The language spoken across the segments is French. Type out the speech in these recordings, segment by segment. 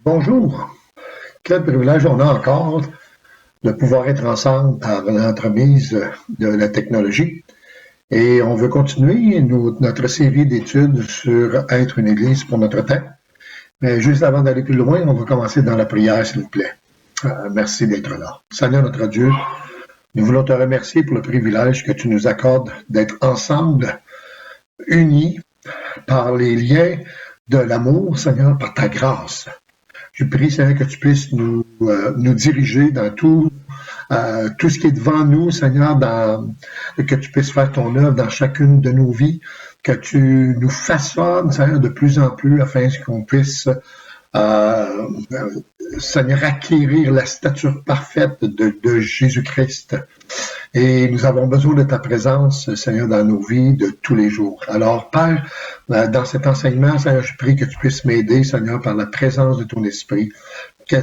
Bonjour, quel privilège on a encore de pouvoir être ensemble par l'entremise de la technologie. Et on veut continuer notre série d'études sur être une Église pour notre temps. Mais juste avant d'aller plus loin, on va commencer dans la prière, s'il vous plaît. Merci d'être là. Seigneur notre Dieu, nous voulons te remercier pour le privilège que tu nous accordes d'être ensemble, unis par les liens de l'amour, Seigneur, par ta grâce. Je prie, Seigneur, que tu puisses nous diriger dans tout ce qui est devant nous, Seigneur, que tu puisses faire ton œuvre dans chacune de nos vies, que tu nous façonnes, Seigneur, de plus en plus afin qu'on puisse, Seigneur, acquérir la stature parfaite de Jésus-Christ. Et nous avons besoin de ta présence, Seigneur, dans nos vies de tous les jours. Alors, Père, dans cet enseignement, Seigneur, je prie que tu puisses m'aider, Seigneur, par la présence de ton esprit, que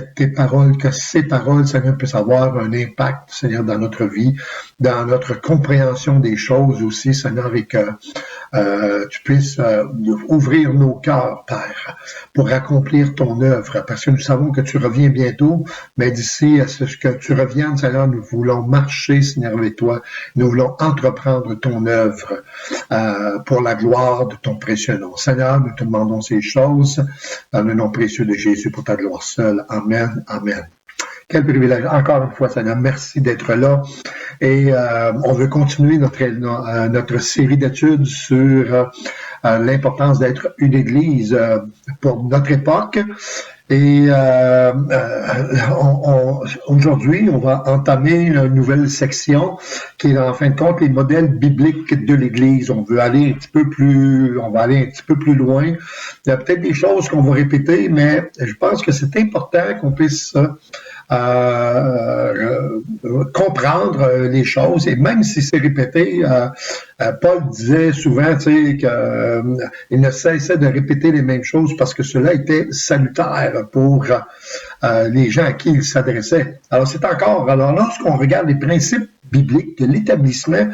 ces paroles, Seigneur, puissent avoir un impact, Seigneur, dans notre vie, dans notre compréhension des choses aussi, Seigneur, et que tu puisses ouvrir nos cœurs, Père, pour accomplir ton œuvre, parce que nous savons que tu reviens bientôt, mais d'ici à ce que tu reviennes, Seigneur, nous voulons marcher, Seigneur, avec toi, nous voulons entreprendre ton œuvre pour la gloire de ton précieux nom. Seigneur, nous te demandons ces choses dans le nom précieux de Jésus pour ta gloire seule. Amen, amen. Quel privilège. Encore une fois, Seigneur, merci d'être là. Et on veut continuer notre série d'études sur l'importance d'être une Église pour notre époque. Et aujourd'hui, on va entamer une nouvelle section qui est en fin de compte les modèles bibliques de l'Église. On va aller un petit peu plus loin. Il y a peut-être des choses qu'on va répéter, mais je pense que c'est important qu'on puisse comprendre les choses, et même si c'est répété, Paul disait souvent qu'il ne cessait de répéter les mêmes choses parce que cela était salutaire pour les gens à qui il s'adressait. Alors lorsqu'on regarde les principes bibliques de l'établissement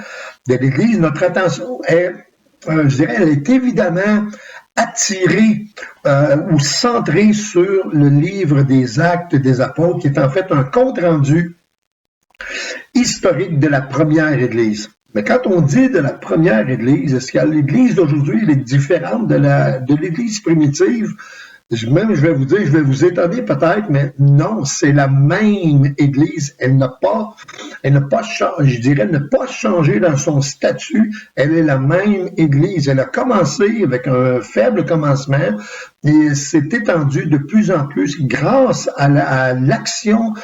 de l'Église, notre attention est, elle est évidemment attiré ou centré sur le livre des Actes des Apôtres, qui est en fait un compte-rendu historique de la première Église. Mais quand on dit de la première Église, est-ce que l'Église d'aujourd'hui est différente de l'Église primitive? Même, je vais vous étonner peut-être, mais non, c'est la même Église. Elle n'a pas changé dans son statut. Elle est la même Église. Elle a commencé avec un faible commencement et s'est étendue de plus en plus grâce à l'action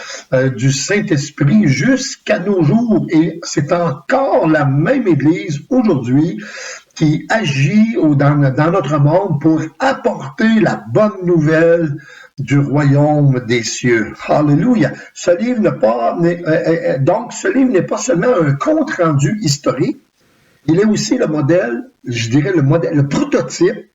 du Saint-Esprit jusqu'à nos jours. Et c'est encore la même Église aujourd'hui qui agit dans notre monde pour apporter la bonne nouvelle du royaume des cieux. Alléluia. Ce livre n'est pas seulement un compte-rendu historique, il est aussi le modèle, le prototype,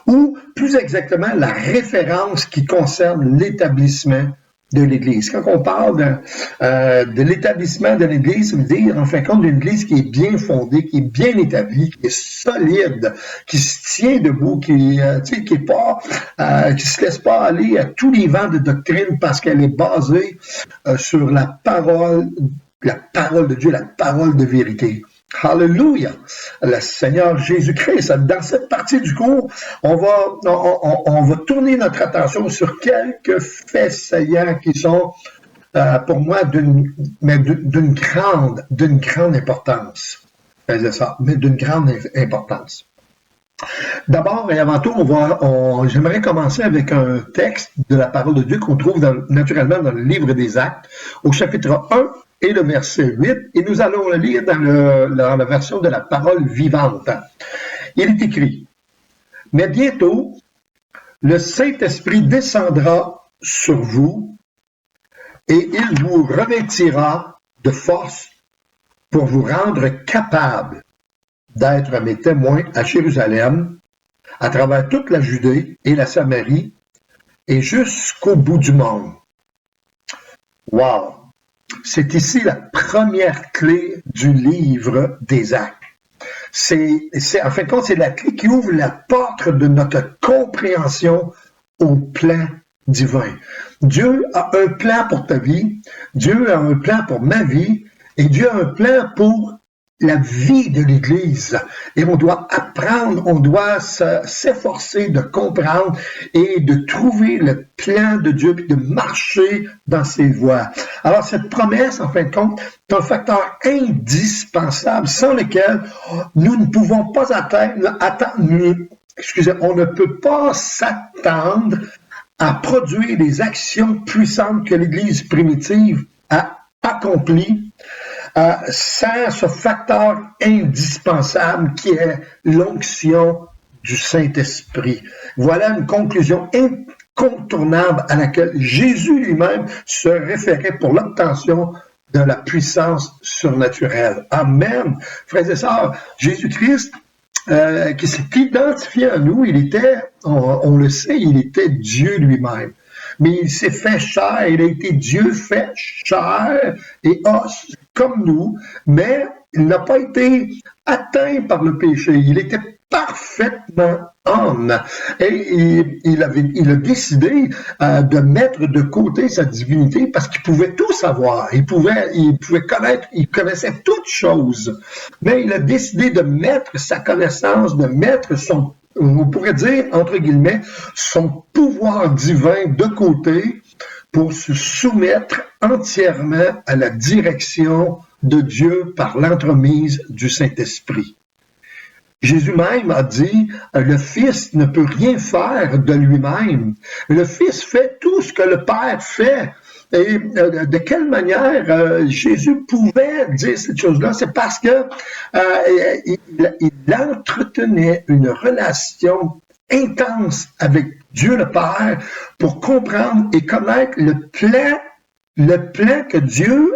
ou plus exactement la référence qui concerne l'établissement de l'Église. Quand on parle de l'établissement de l'Église, ça veut dire, en fin de compte, d'une Église qui est bien fondée, qui est bien établie, qui est solide, qui se tient debout, qui se laisse pas aller à tous les vents de doctrine parce qu'elle est basée sur la parole de Dieu, la parole de vérité. Alléluia! Le Seigneur Jésus-Christ. Dans cette partie du cours, on va tourner notre attention sur quelques faits saillants qui sont, pour moi, d'une grande importance. C'est ça, mais d'une grande importance. D'abord et avant tout, j'aimerais commencer avec un texte de la parole de Dieu qu'on trouve naturellement dans le livre des Actes, au chapitre 1, et le verset 8, et nous allons le lire dans la version de la parole vivante. Il est écrit: « Mais bientôt, le Saint-Esprit descendra sur vous, et il vous revêtira de force pour vous rendre capable d'être mes témoins à Jérusalem, à travers toute la Judée et la Samarie, et jusqu'au bout du monde. » Wow! C'est ici la première clé du livre des Actes. En fin de compte, c'est la clé qui ouvre la porte de notre compréhension au plan divin. Dieu a un plan pour ta vie, Dieu a un plan pour ma vie, et Dieu a un plan pour la vie de l'Église. Et on doit apprendre, on doit s'efforcer de comprendre et de trouver le plan de Dieu, puis de marcher dans ses voies. Alors cette promesse, en fin de compte, est un facteur indispensable sans lequel nous ne pouvons pas on ne peut pas s'attendre à produire les actions puissantes que l'Église primitive a accomplies sans ce facteur indispensable qui est l'onction du Saint-Esprit. Voilà une conclusion incontournable à laquelle Jésus lui-même se référait pour l'obtention de la puissance surnaturelle. Amen. Frères et sœurs, Jésus-Christ, qui s'est identifié à nous, il était, on le sait, il était Dieu lui-même. Mais il s'est fait chair, il a été Dieu fait chair et os comme nous, mais il n'a pas été atteint par le péché. Il était parfaitement homme. Et il a décidé de mettre de côté sa divinité parce qu'il pouvait tout savoir. Il pouvait connaître, il connaissait toutes choses. Mais il a décidé de mettre sa connaissance, de mettre son, on pourrait dire, entre guillemets, son pouvoir divin de côté pour se soumettre entièrement à la direction de Dieu par l'entremise du Saint-Esprit. Jésus même a dit, le Fils ne peut rien faire de lui-même. Le Fils fait tout ce que le Père fait. Et de quelle manière Jésus pouvait dire cette chose-là? C'est parce que il entretenait une relation intense avec Dieu le Père pour comprendre et connaître le plan que Dieu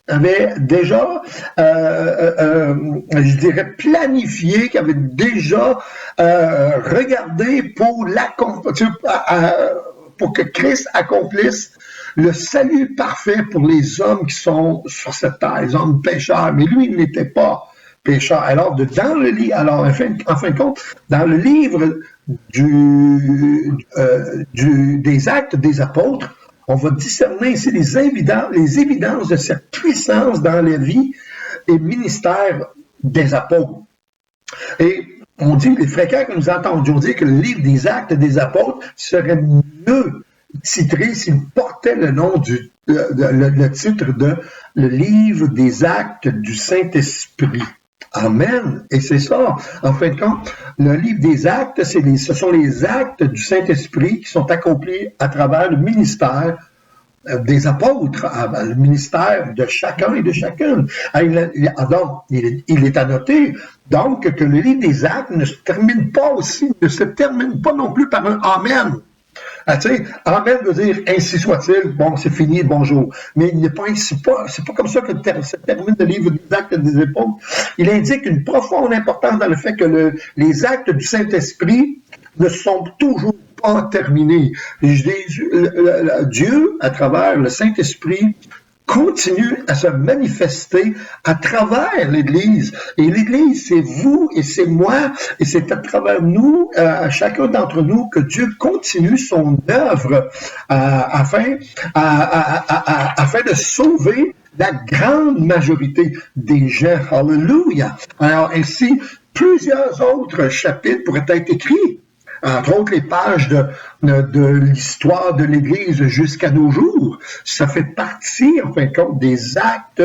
avait déjà, je dirais, planifié, qui avait déjà regardé pour que Christ accomplisse le salut parfait pour les hommes qui sont sur cette terre, les hommes pécheurs. Mais lui, il n'était pas pécheur. Alors, en fin de compte, dans le livre des Actes des Apôtres, on va discerner ici les évidences de cette puissance dans la vie et ministère des apôtres. Et on dit, les fréquents que nous entendions dire que le livre des Actes des Apôtres serait mieux titré s'il portait le nom le titre de le livre des Actes du Saint-Esprit. Amen. Et c'est ça. En fin de compte, le livre des Actes, ce sont les actes du Saint-Esprit qui sont accomplis à travers le ministère des apôtres, le ministère de chacun et de chacune. Donc, il est à noter, donc, que le livre des Actes ne se termine pas non plus par un Amen. Tu sais, Amen veut dire ainsi soit-il, bon, c'est fini, bonjour. Mais c'est pas comme ça que se termine le livre des Actes des Apôtres. Il indique une profonde importance dans le fait que les actes du Saint-Esprit ne sont toujours pas terminés. Dieu, à travers le Saint-Esprit, continue à se manifester à travers l'Église. Et l'Église, c'est vous et c'est moi, et c'est à travers nous, à chacun d'entre nous, que Dieu continue son œuvre afin de sauver la grande majorité des gens. Alléluia! Alors ainsi, plusieurs autres chapitres pourraient être écrits, entre autres les pages de l'histoire de l'Église jusqu'à nos jours. Ça fait partie, en fin de compte, des actes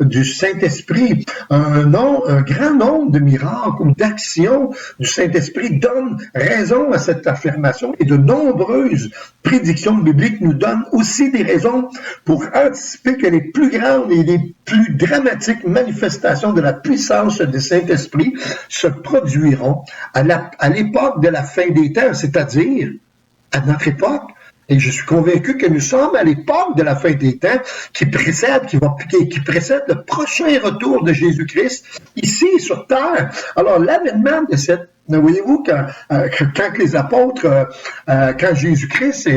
du Saint-Esprit. Un grand nombre de miracles ou d'actions du Saint-Esprit donnent raison à cette affirmation, et de nombreuses prédictions bibliques nous donnent aussi des raisons pour anticiper que les plus grandes et les plus dramatiques manifestations de la puissance du Saint-Esprit se produiront à l'époque de la fin des temps, c'est-à-dire à notre époque. Et je suis convaincu que nous sommes à l'époque de la fin des temps qui précède le prochain retour de Jésus-Christ ici sur terre. Alors l'avènement de cette... Voyez-vous, quand les apôtres, quand Jésus-Christ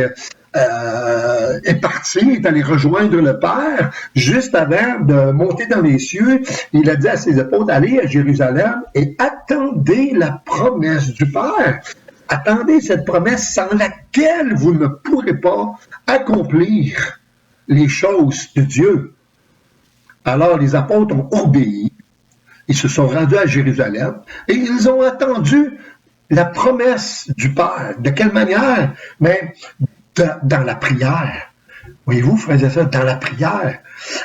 est parti, est allé rejoindre le Père, juste avant de monter dans les cieux, il a dit à ses apôtres, allez à Jérusalem et attendez la promesse du Père. attendez cette promesse sans laquelle vous ne pourrez pas accomplir les choses de Dieu. Alors les apôtres ont obéi, ils se sont rendus à Jérusalem et ils ont attendu la promesse du Père. De quelle manière? Mais dans la prière. Voyez-vous, frères et sœurs, dans la prière.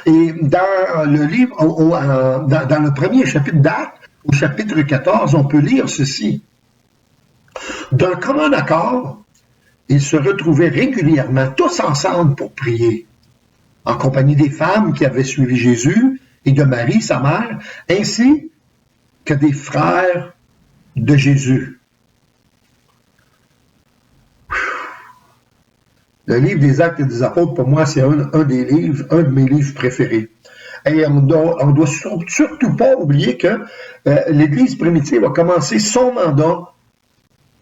Et dans le livre, dans le premier chapitre d'Actes, au chapitre 14, on peut lire ceci. D'un commun accord, ils se retrouvaient régulièrement tous ensemble pour prier, en compagnie des femmes qui avaient suivi Jésus et de Marie, sa mère, ainsi que des frères de Jésus. Le livre des Actes et des Apôtres, pour moi, c'est un de mes livres préférés. Et on doit surtout pas oublier que l'Église primitive a commencé son mandat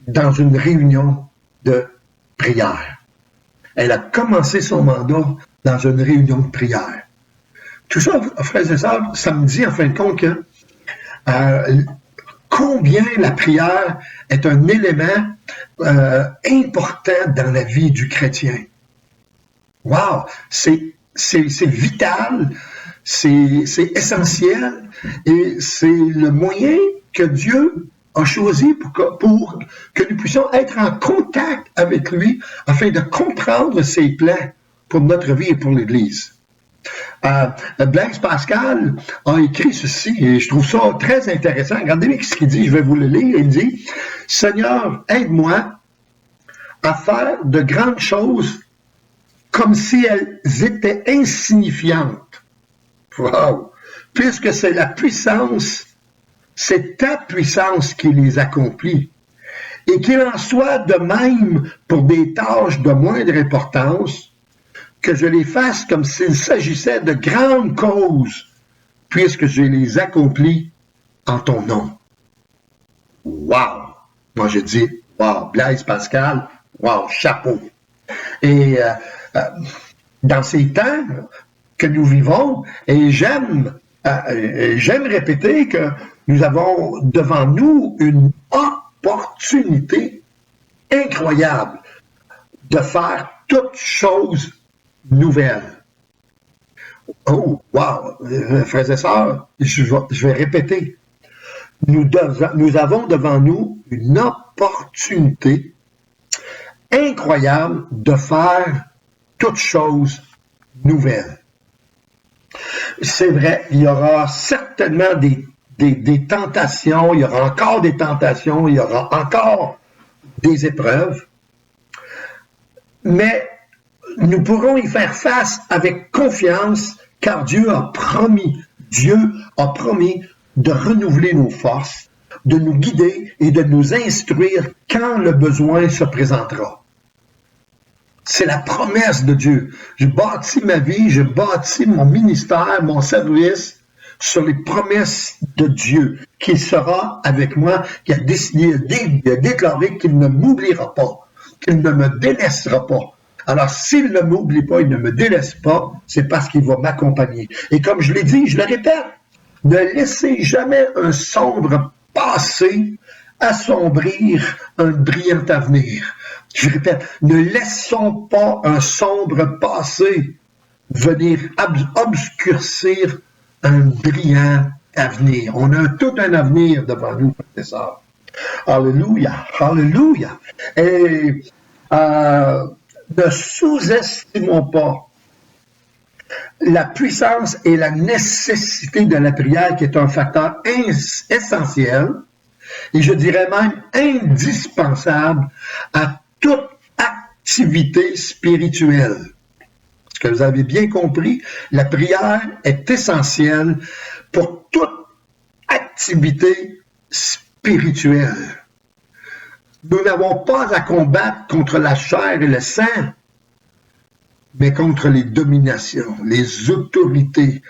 dans une réunion de prière. Elle a commencé son mandat dans une réunion de prière. Tout ça, frères et sœurs, ça me dit en fin de compte que combien la prière est un élément important dans la vie du chrétien. Wow! C'est vital, c'est essentiel et c'est le moyen que Dieu a choisi pour que nous puissions être en contact avec lui afin de comprendre ses plans pour notre vie et pour l'Église. Blaise Pascal a écrit ceci, et je trouve ça très intéressant. Regardez ce qu'il dit, je vais vous le lire. Il dit « Seigneur, aide-moi à faire de grandes choses comme si elles étaient insignifiantes. » Wow! Puisque c'est la puissance, c'est ta puissance qui les accomplit. Et qu'il en soit de même pour des tâches de moindre importance, que je les fasse comme s'il s'agissait de grandes causes, puisque je les accomplis en ton nom. Wow! Moi, je dis, wow, Blaise Pascal, wow, chapeau. Et dans ces temps que nous vivons, et j'aime répéter que nous avons devant nous une opportunité incroyable de faire toutes choses nouvelles. Oh, wow! Frères et sœurs, je vais répéter. Nous avons devant nous une opportunité incroyable de faire toutes choses nouvelles. C'est vrai, il y aura certainement des tentations, il y aura encore des tentations, il y aura encore des épreuves, mais nous pourrons y faire face avec confiance, car Dieu a promis de renouveler nos forces, de nous guider et de nous instruire quand le besoin se présentera. C'est la promesse de Dieu. J'ai bâti ma vie, j'ai bâti mon ministère, mon service sur les promesses de Dieu, qu'il sera avec moi, qui a déclaré qu'il ne m'oubliera pas, qu'il ne me délaissera pas. Alors, s'il ne m'oublie pas, il ne me délaisse pas, c'est parce qu'il va m'accompagner. Et comme je l'ai dit, je le répète, ne laissez jamais un sombre passé assombrir un brillant avenir. Je répète, ne laissons pas un sombre passé venir obscurcir un brillant avenir. On a tout un avenir devant nous, frères et sœurs. Alléluia, alléluia. Et ne sous-estimons pas la puissance et la nécessité de la prière qui est un facteur essentiel et je dirais même indispensable à toute activité spirituelle. Est-ce que vous avez bien compris? La prière est essentielle pour toute activité spirituelle. Nous n'avons pas à combattre contre la chair et le sang, mais contre les dominations, les autorités,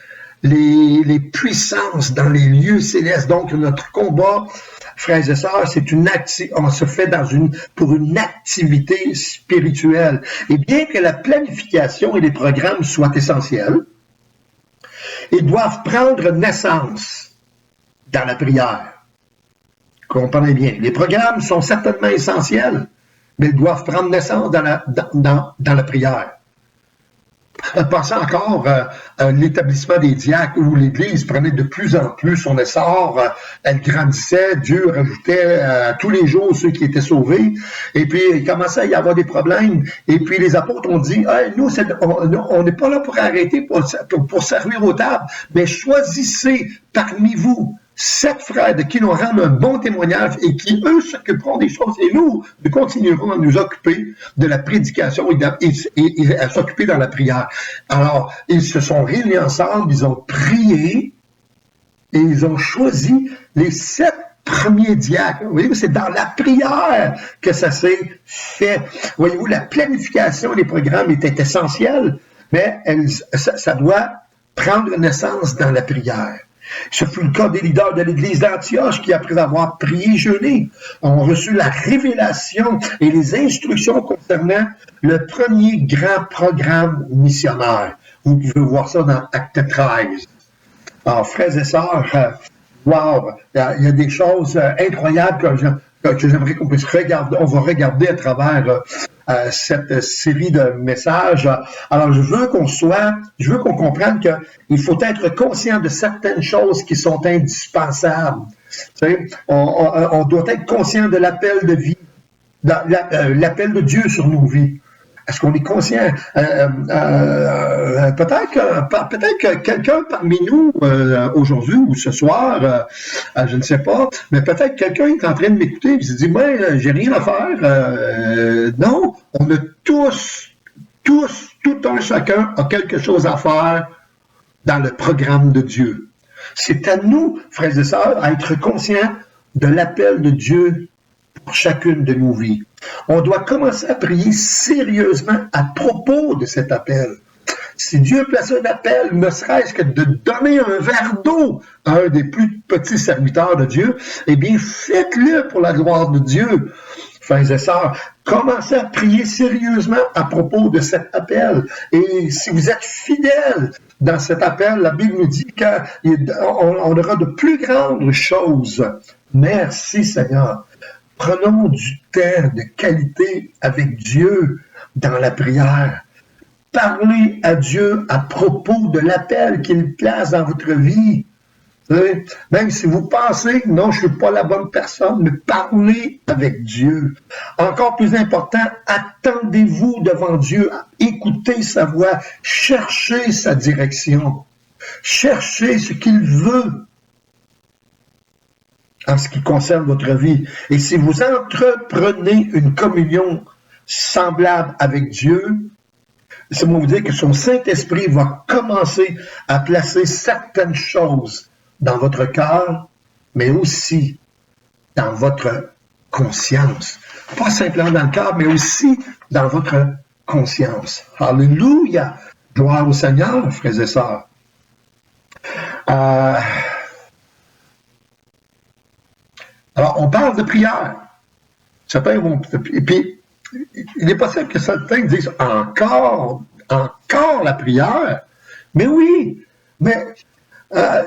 les puissances dans les lieux célestes. Donc, notre combat, frères et sœurs, on se fait pour une activité spirituelle. Et bien que la planification et les programmes soient essentiels, ils doivent prendre naissance dans la prière. comprenez bien. Les programmes sont certainement essentiels, mais ils doivent prendre naissance dans la prière. Pensez encore à l'établissement des diacres où l'Église prenait de plus en plus son essor, elle grandissait, Dieu rajoutait tous les jours ceux qui étaient sauvés, et puis il commençait à y avoir des problèmes, et puis les apôtres ont dit, hey, nous, on n'est pas là pour arrêter, pour servir aux tables, mais choisissez parmi vous 7 frères de qui nous rendent un bon témoignage et qui, eux, s'occuperont des choses. Et nous continuerons à nous occuper de la prédication et à s'occuper dans la prière. Alors, ils se sont réunis ensemble, ils ont prié et ils ont choisi les 7 premiers diacres. Voyez-vous, c'est dans la prière que ça s'est fait. Voyez-vous, la planification des programmes était essentielle, mais ça doit prendre naissance dans la prière. Ce fut le cas des leaders de l'église d'Antioche qui, après avoir prié et jeûné, ont reçu la révélation et les instructions concernant le premier grand programme missionnaire. Vous pouvez voir ça dans Acte 13. Alors, frères et sœurs, wow, il y a des choses incroyables que j'aimerais qu'on puisse regarder. On va regarder à travers cette série de messages. Alors, je veux qu'on comprenne qu'il faut être conscient de certaines choses qui sont indispensables. Tu sais, on doit être conscient de l'appel de vie, l'appel de Dieu sur nos vies. Est-ce qu'on est conscient? Peut-être que quelqu'un parmi nous, aujourd'hui ou ce soir, je ne sais pas, mais peut-être quelqu'un est en train de m'écouter et se dit, moi, j'ai rien à faire. Non, on a tous, tout un chacun a quelque chose à faire dans le programme de Dieu. C'est à nous, frères et sœurs, à être conscients de l'appel de Dieu pour chacune de nos vies. On doit commencer à prier sérieusement à propos de cet appel. Si Dieu place un appel, ne serait-ce que de donner un verre d'eau à un des plus petits serviteurs de Dieu, eh bien, faites-le pour la gloire de Dieu. Frères et sœurs, commencez à prier sérieusement à propos de cet appel. Et si vous êtes fidèles dans cet appel, la Bible nous dit qu'on aura de plus grandes choses. Merci Seigneur. Prenons du temps de qualité avec Dieu dans la prière. Parlez à Dieu à propos de l'appel qu'il place dans votre vie. Même si vous pensez, non, je ne suis pas la bonne personne, mais parlez avec Dieu. Encore plus important, attendez-vous devant Dieu, écoutez sa voix, cherchez sa direction, cherchez ce qu'il veut en ce qui concerne votre vie. Et si vous entreprenez une communion semblable avec Dieu, c'est moi vous dire que son Saint-Esprit va commencer à placer certaines choses dans votre cœur, mais aussi dans votre conscience. Pas simplement dans le cœur, mais aussi dans votre conscience. Alléluia! Gloire au Seigneur, frères et sœurs. Alors, on parle de prière. Certains vont... Et puis, il est possible que certains disent encore la prière. Mais oui, mais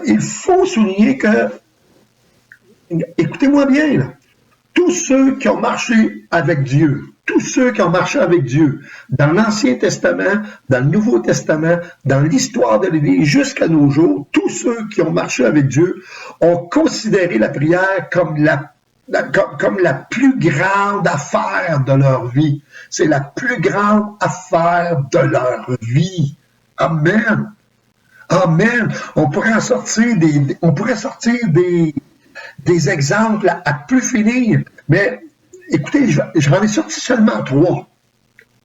il faut souligner que, écoutez-moi bien, là, tous ceux qui ont marché avec Dieu, dans l'Ancien Testament, dans le Nouveau Testament, dans l'histoire de l'Église jusqu'à nos jours, tous ceux qui ont marché avec Dieu ont considéré la prière comme la plus grande affaire de leur vie. C'est la plus grande affaire de leur vie. Amen. Amen. On pourrait sortir des exemples à plus finir, mais écoutez, j'en ai sorti seulement 3.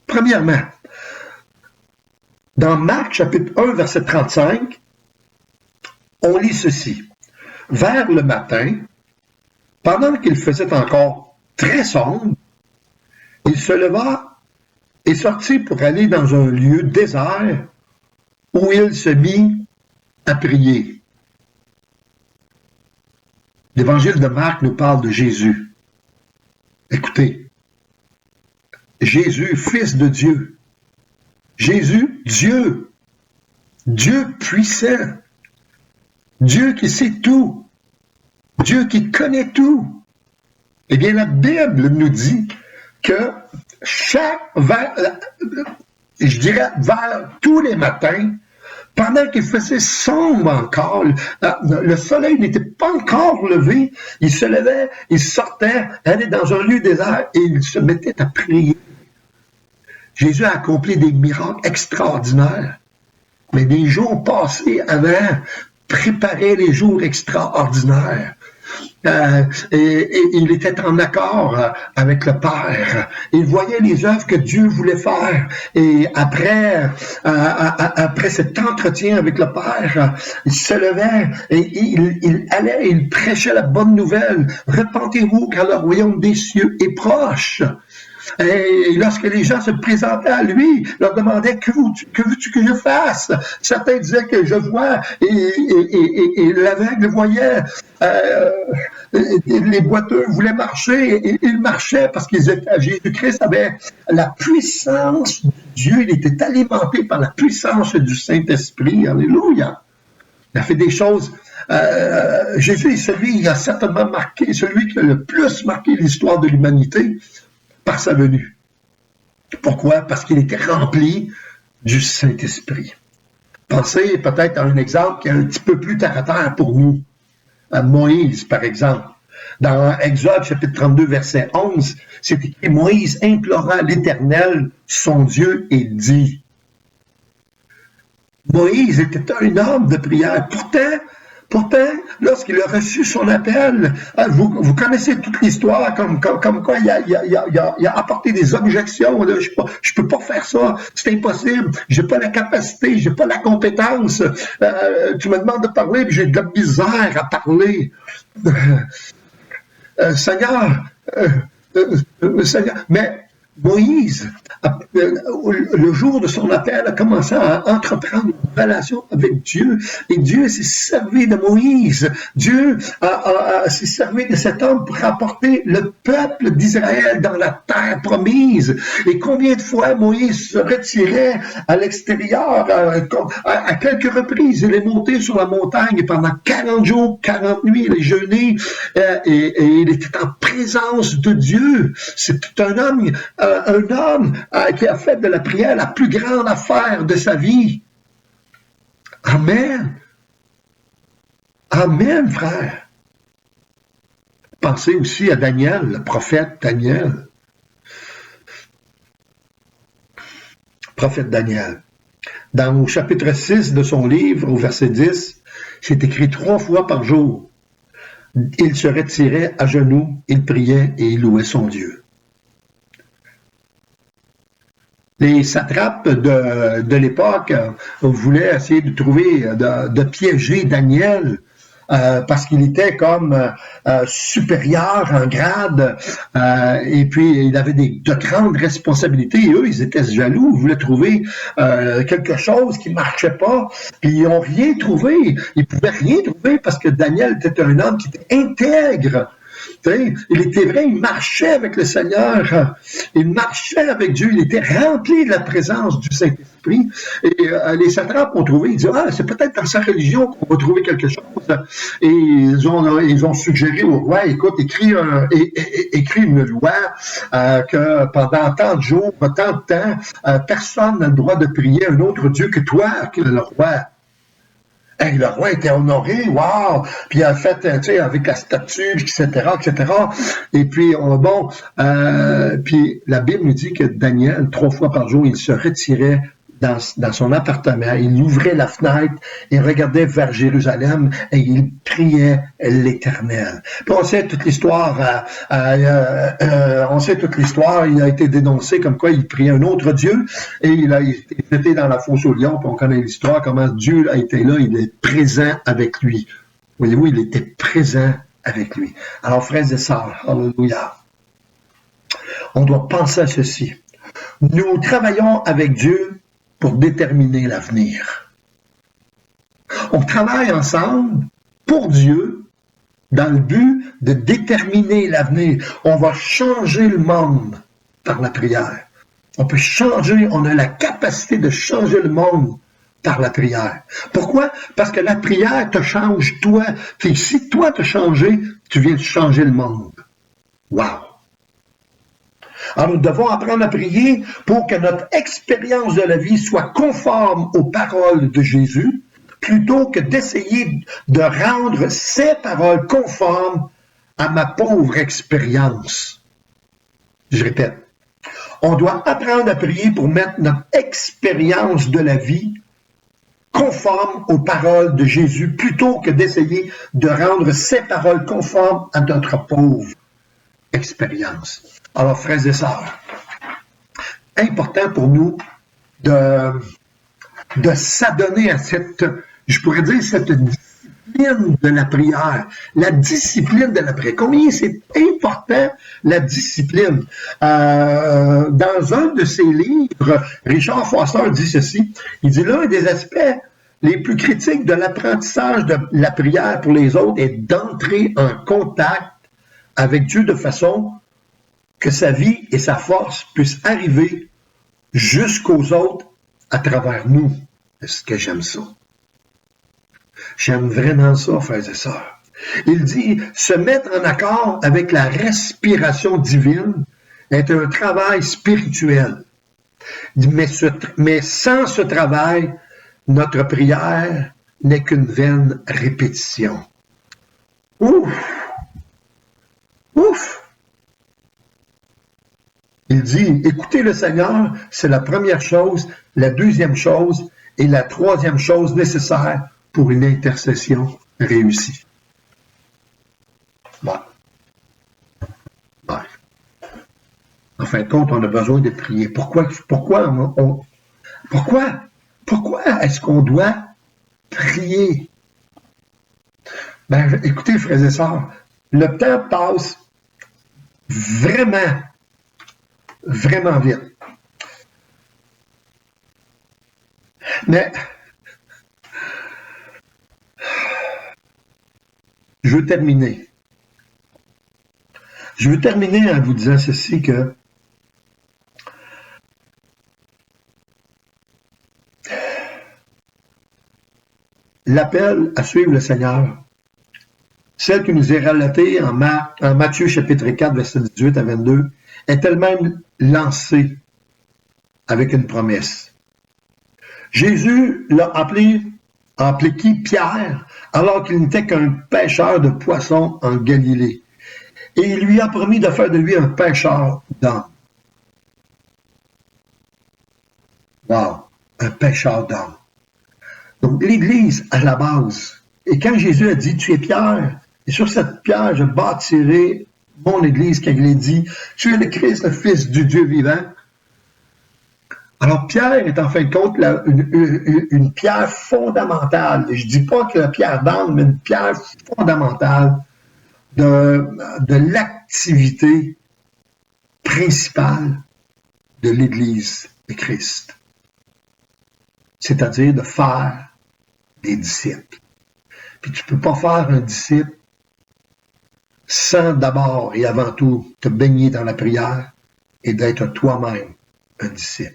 Premièrement, dans Marc chapitre 1, verset 35, on lit ceci. Vers le matin, pendant qu'il faisait encore très sombre, il se leva et sortit pour aller dans un lieu désert où il se mit à prier. L'évangile de Marc nous parle de Jésus. Écoutez, Jésus, fils de Dieu. Jésus, Dieu. Dieu puissant. Dieu qui sait tout. Dieu qui connaît tout. Eh bien, la Bible nous dit que je dirais vers tous les matins, pendant qu'il faisait sombre encore, le soleil n'était pas encore levé, il se levait, il sortait, allait dans un lieu désert et il se mettait à prier. Jésus a accompli des miracles extraordinaires, mais des jours passés avaient préparé les jours extraordinaires. Et il était en accord avec le Père. Il voyait les œuvres que Dieu voulait faire. Et après cet entretien avec le Père, il se levait et il allait et il prêchait la bonne nouvelle. Repentez-vous car le royaume des cieux est proche. Et lorsque les gens se présentaient à lui, leur demandaient que veux-tu que je fasse? Certains disaient que je vois et l'aveugle voyait. Les boiteux voulaient marcher et ils marchaient parce qu'ils étaient. Jésus-Christ avait la puissance de Dieu. Il était alimenté par la puissance du Saint-Esprit. Alléluia. Il a fait des choses. Jésus est celui qui a certainement marqué, celui qui a le plus marqué l'histoire de l'humanité par sa venue. Pourquoi? Parce qu'il était rempli du Saint-Esprit. Pensez peut-être à un exemple qui est un petit peu plus terre à terre pour nous. À Moïse, par exemple. Dans Exode, chapitre 32, verset 11, c'est écrit « Moïse implora l'Éternel, son Dieu, et dit ». Moïse était un homme de prière. Pourtant, lorsqu'il a reçu son appel, vous connaissez toute l'histoire, comme quoi il a apporté des objections. Là, je peux pas faire ça, c'est impossible, j'ai pas la capacité, j'ai pas la compétence. Tu me demandes de parler, puis j'ai de la misère à parler. Seigneur, mais Moïse, le jour de son appel, a commencé à entreprendre une relation avec Dieu. Et Dieu s'est servi de Moïse. Dieu s'est servi de cet homme pour apporter le peuple d'Israël dans la terre promise. Et combien de fois Moïse se retirait à l'extérieur, à quelques reprises. Il est monté sur la montagne pendant 40 jours, 40 nuits, il est jeûné, et il était en présence de Dieu. C'est un homme qui a fait de la prière la plus grande affaire de sa vie. Amen. Amen, frère. Pensez aussi à Daniel, le prophète Daniel. Prophète Daniel. Dans le chapitre 6 de son livre, au verset 10, c'est écrit 3 fois par jour. Il se retirait à genoux, il priait et il louait son Dieu. Les satrapes de l'époque voulaient essayer de trouver, de piéger Daniel parce qu'il était comme supérieur en grade et puis il avait de grandes responsabilités et eux, ils étaient jaloux, ils voulaient trouver quelque chose qui ne marchait pas, puis ils n'ont rien trouvé, ils ne pouvaient rien trouver parce que Daniel était un homme qui était intègre. Il était vrai, il marchait avec le Seigneur, il marchait avec Dieu, il était rempli de la présence du Saint-Esprit. Et les satrapes ont trouvé, ils disaient, c'est peut-être dans sa religion qu'on va trouver quelque chose. Et ils ont suggéré au roi, écoute, écris une loi que pendant tant de jours, tant de temps, personne n'a le droit de prier un autre Dieu que toi, que le roi. Hey, le roi était honoré, wow! Puis il a fait, tu sais, avec la statue, etc., etc. Et puis, puis la Bible nous dit que Daniel, 3 fois par jour, il se retirait dans son appartement, il ouvrait la fenêtre et regardait vers Jérusalem et il priait l'Éternel. Puis on sait toute l'histoire, il a été dénoncé comme quoi il priait un autre Dieu et il a été dans la fosse au lion, puis on connaît l'histoire, comment Dieu a été là, il est présent avec lui. Voyez-vous, il était présent avec lui. Alors, frères et sœurs, alléluia, on doit penser à ceci. Nous travaillons avec Dieu pour déterminer l'avenir. On travaille ensemble pour Dieu dans le but de déterminer l'avenir. On va changer le monde par la prière. On peut changer, on a la capacité de changer le monde par la prière. Pourquoi? Parce que la prière te change toi. Et si toi te changé, tu viens de changer le monde. Wow! Alors, nous devons apprendre à prier pour que notre expérience de la vie soit conforme aux paroles de Jésus, plutôt que d'essayer de rendre ces paroles conformes à ma pauvre expérience. Je répète, on doit apprendre à prier pour mettre notre expérience de la vie conforme aux paroles de Jésus, plutôt que d'essayer de rendre ces paroles conformes à notre pauvre expérience. Alors, frères et sœurs, important pour nous de s'adonner à cette, je pourrais dire, cette discipline de la prière. La discipline de la prière. Combien c'est important, la discipline. Dans un de ses livres, Richard Foster dit ceci, il dit l'un des aspects les plus critiques de l'apprentissage de la prière pour les autres est d'entrer en contact avec Dieu de façon que sa vie et sa force puissent arriver jusqu'aux autres à travers nous. Est-ce que j'aime ça? J'aime vraiment ça, frères et sœurs. Il dit, se mettre en accord avec la respiration divine est un travail spirituel. Mais sans ce travail, notre prière n'est qu'une vaine répétition. Ouf! Ouf! Il dit, écoutez le Seigneur, c'est la première chose, la deuxième chose et la troisième chose nécessaire pour une intercession réussie. Bon. Bon. En fin de compte, on a besoin de prier. Pourquoi est-ce qu'on doit prier? Ben, écoutez, frères et sœurs, le temps passe vraiment vite. Mais je veux terminer. Je veux terminer en vous disant ceci, que l'appel à suivre le Seigneur, celle qui nous est relatée en Matthieu chapitre 4, versets 18 à 22, est elle-même lancée avec une promesse. Jésus l'a appelé qui? Pierre, alors qu'il n'était qu'un pêcheur de poissons en Galilée. Et il lui a promis de faire de lui un pêcheur d'hommes. Wow, un pêcheur d'hommes. Donc l'Église, à la base, et quand Jésus a dit, tu es Pierre, et sur cette pierre, je bâtirai mon Église, quand il a dit, tu es le Christ, le Fils du Dieu vivant. Alors Pierre est en fin de compte une pierre fondamentale. Et je ne dis pas que la pierre d'âme, mais une pierre fondamentale de l'activité principale de l'Église de Christ. C'est-à-dire de faire des disciples. Puis tu ne peux pas faire un disciple sans d'abord et avant tout te baigner dans la prière et d'être toi-même un disciple.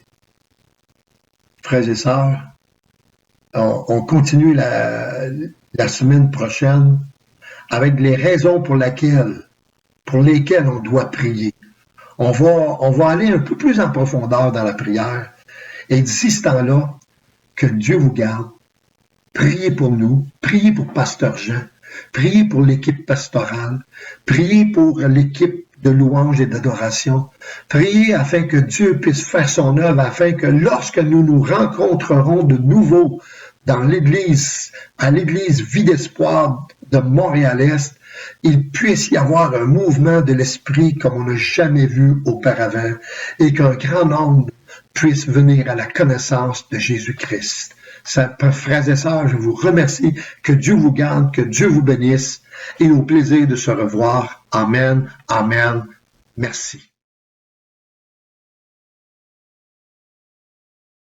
Frères et sœurs, on continue la semaine prochaine avec les raisons pour lesquelles on doit prier. On va aller un peu plus en profondeur dans la prière. Et d'ici ce temps-là, que Dieu vous garde. Priez pour nous, priez pour Pasteur Jean, priez pour l'équipe pastorale, priez pour l'équipe de louange et d'adoration. Priez afin que Dieu puisse faire son œuvre, afin que lorsque nous nous rencontrerons de nouveau dans l'Église, à l'Église Vie d'Espoir de Montréal-Est, il puisse y avoir un mouvement de l'Esprit comme on n'a jamais vu auparavant et qu'un grand nombre puisse venir à la connaissance de Jésus-Christ. Frères et sœurs, je vous remercie. Que Dieu vous garde, que Dieu vous bénisse et au plaisir de se revoir. Amen. Amen. Merci.